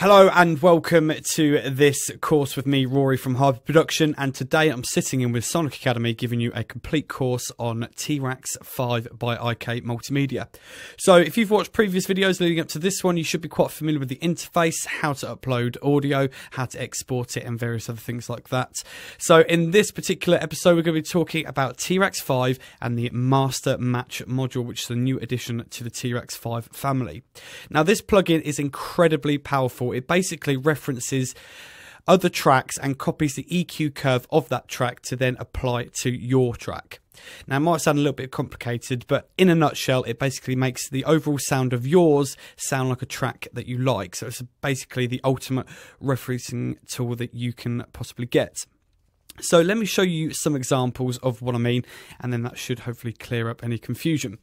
Hello and welcome to this course with me, Rory from Harvey Production, and today I'm sitting in with Sonic Academy giving you a complete course on T-Rax 5 by IK Multimedia. So if you've watched previous videos leading up to this one, you should be quite familiar with the interface, how to upload audio, how to export it and various other things like that. So in this particular episode we're going to be talking about T-Rax 5 and the Master Match module, which is a new addition to the T-Rax 5 family. Now this plugin is incredibly powerful. It basically references other tracks and copies the EQ curve of that track to then apply it to your track. Now it might sound a little bit complicated, but in a nutshell it basically makes the overall sound of yours sound like a track that you like. So it's basically the ultimate referencing tool that you can possibly get. So let me show you some examples of what I mean, and then that should hopefully clear up any confusion.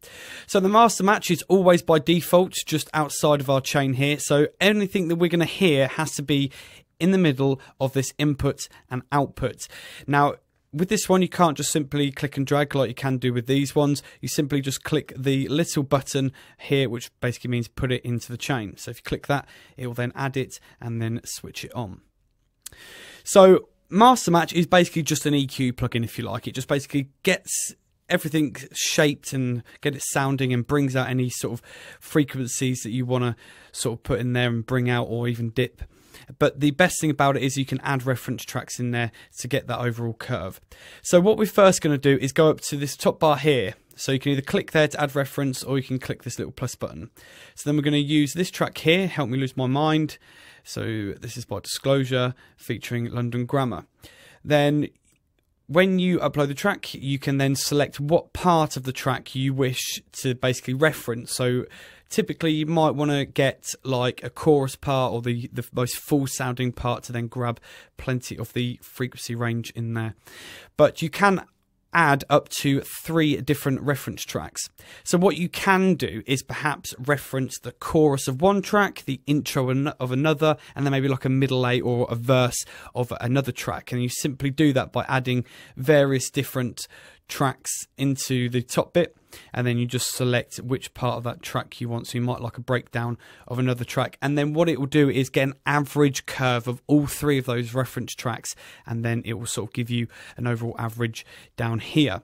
So the master match is always by default just outside of our chain here. So anything that we're going to hear has to be in the middle of this input and output. Now with this one you can't just simply click and drag like you can do with these ones. You simply just click the little button here, which basically means put it into the chain. So if you click that, it will then add it and then switch it on. So Master Match is basically just an EQ plugin, if you like. It just basically gets everything shaped and get it sounding and brings out any sort of frequencies that you want to sort of put in there and bring out or even dip. But the best thing about it is you can add reference tracks in there to get that overall curve. So what we're first going to do is go up to this top bar here. So you can either click there to add reference or you can click this little plus button. So then we're going to use this track here, Help Me Lose My Mind. So this is by Disclosure featuring London Grammar. Then when you upload the track, you can then select what part of the track you wish to basically reference. So typically you might want to get like a chorus part or the most full sounding part to then grab plenty of the frequency range in there. But you can add up to 3 different reference tracks. So what you can do is perhaps reference the chorus of one track, the intro of another, and then maybe like a middle eight or a verse of another track. And you simply do that by adding various different tracks into the top bit, and then you just select which part of that track you want. So you might like a breakdown of another track, and then what it will do is get an average curve of all 3 of those reference tracks, and then it will sort of give you an overall average down here.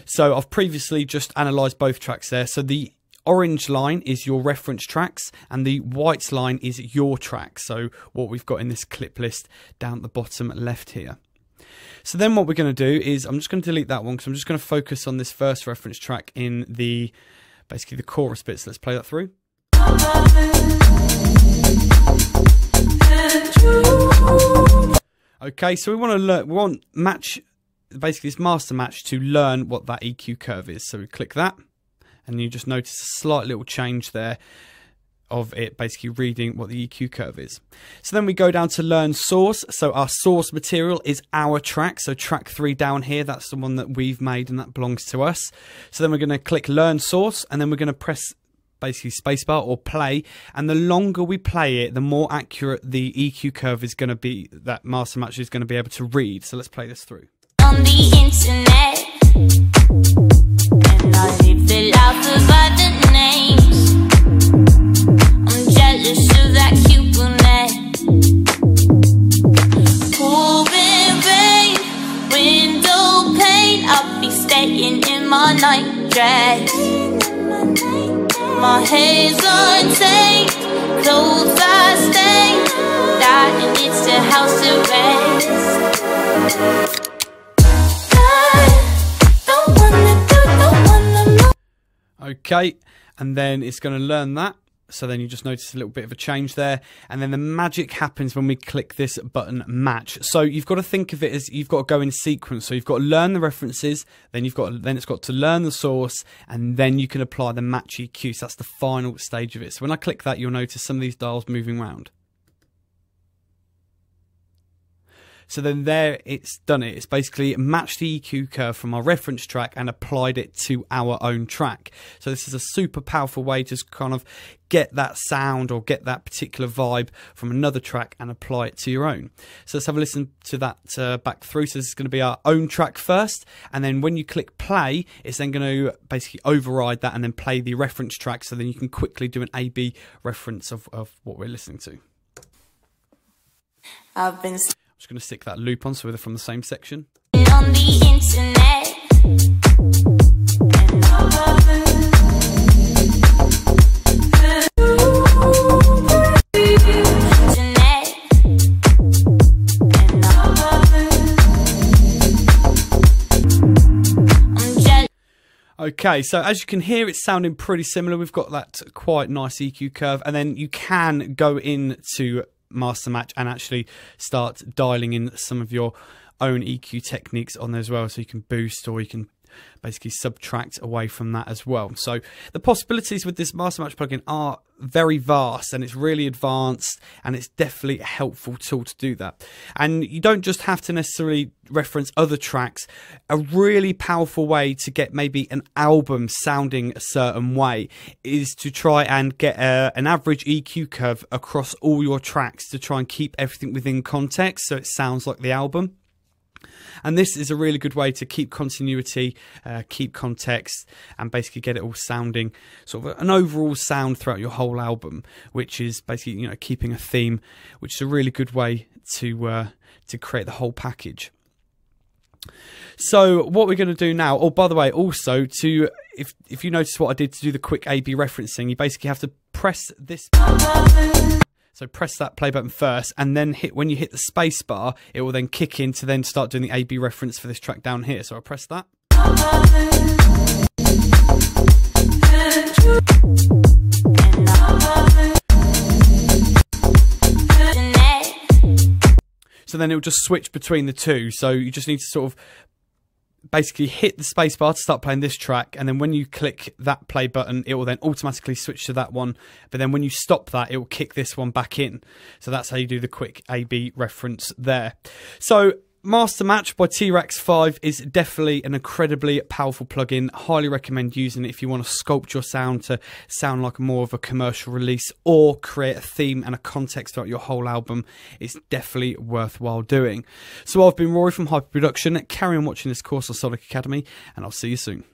So I've previously just analysed both tracks there. So the orange line is your reference tracks and the white line is your track. So what we've got in this clip list down at the bottom left here. So then what we're going to do is I'm just going to delete that one because I'm just going to focus on this first reference track in the basically the chorus bit. So let's play that through. Okay, so we want to learn, we want match, basically this master match to learn what that EQ curve is. So we click that and you just notice a slight little change there of it basically reading what the EQ curve is. So then we go down to learn source. So our source material is our track. So track 3 down here, that's the one that we've made and that belongs to us. So then we're going to click learn source and then we're going to press basically spacebar or play. And the longer we play it, the more accurate the EQ curve is going to be, that Master Match is going to be able to read. So let's play this through. On the internet, and I live the life of other names. In my nightdress, my hair's untamed, clothes are stained, that needs to house arrest. Okay, and then it's going to learn that. So then you just notice a little bit of a change there, and then the magic happens when we click this button match. So you've got to think of it as you've got to go in sequence. So you've got to learn the references, then it's got to learn the source, and then you can apply the match EQ. So that's the final stage of it. So when I click that, you'll notice some of these dials moving around. So then there, it's done it. It's basically matched the EQ curve from our reference track and applied it to our own track. So this is a super powerful way to kind of get that sound or get that particular vibe from another track and apply it to your own. So let's have a listen to that back through. So this is going to be our own track first, and then when you click play, it's then going to basically override that and then play the reference track, so then you can quickly do an A-B reference of what we're listening to. I've been I'm just going to stick that loop on so they're from the same section. on the internet. Okay, so as you can hear, it's sounding pretty similar. We've got that quite nice EQ curve, and then you can go into Master Match and actually start dialing in some of your own EQ techniques on there as well. So you can boost, or you can basically subtract away from that as well. So the possibilities with this Master Match plugin are very vast, and it's really advanced, and it's definitely a helpful tool to do that. And you don't just have to necessarily reference other tracks. A really powerful way to get maybe an album sounding a certain way is to try and get an average EQ curve across all your tracks to try and keep everything within context so it sounds like the album. And this is a really good way to keep continuity, keep context, and basically get it all sounding sort of an overall sound throughout your whole album, which is basically, you know, keeping a theme, which is a really good way to create the whole package. So what we're going to do now, oh, by the way, also to, if you notice what I did to do the quick A/B referencing, you basically have to press this. So press that play button first, and then when you hit the space bar, it will then kick in to then start doing the A/B reference for this track down here. So I'll press that. So then it will just switch between the two. So you just need to sort of basically hit the space bar to start playing this track, and then when you click that play button, it will then automatically switch to that one, but then when you stop that, it will kick this one back in. So that's how you do the quick A/B reference there. So Master Match by T-Rex 5 is definitely an incredibly powerful plugin. Highly recommend using it if you want to sculpt your sound to sound like more of a commercial release, or create a theme and a context throughout your whole album. It's definitely worthwhile doing. So I've been Rory from Hyper Production. Carry on watching this course on Sonic Academy, and I'll see you soon.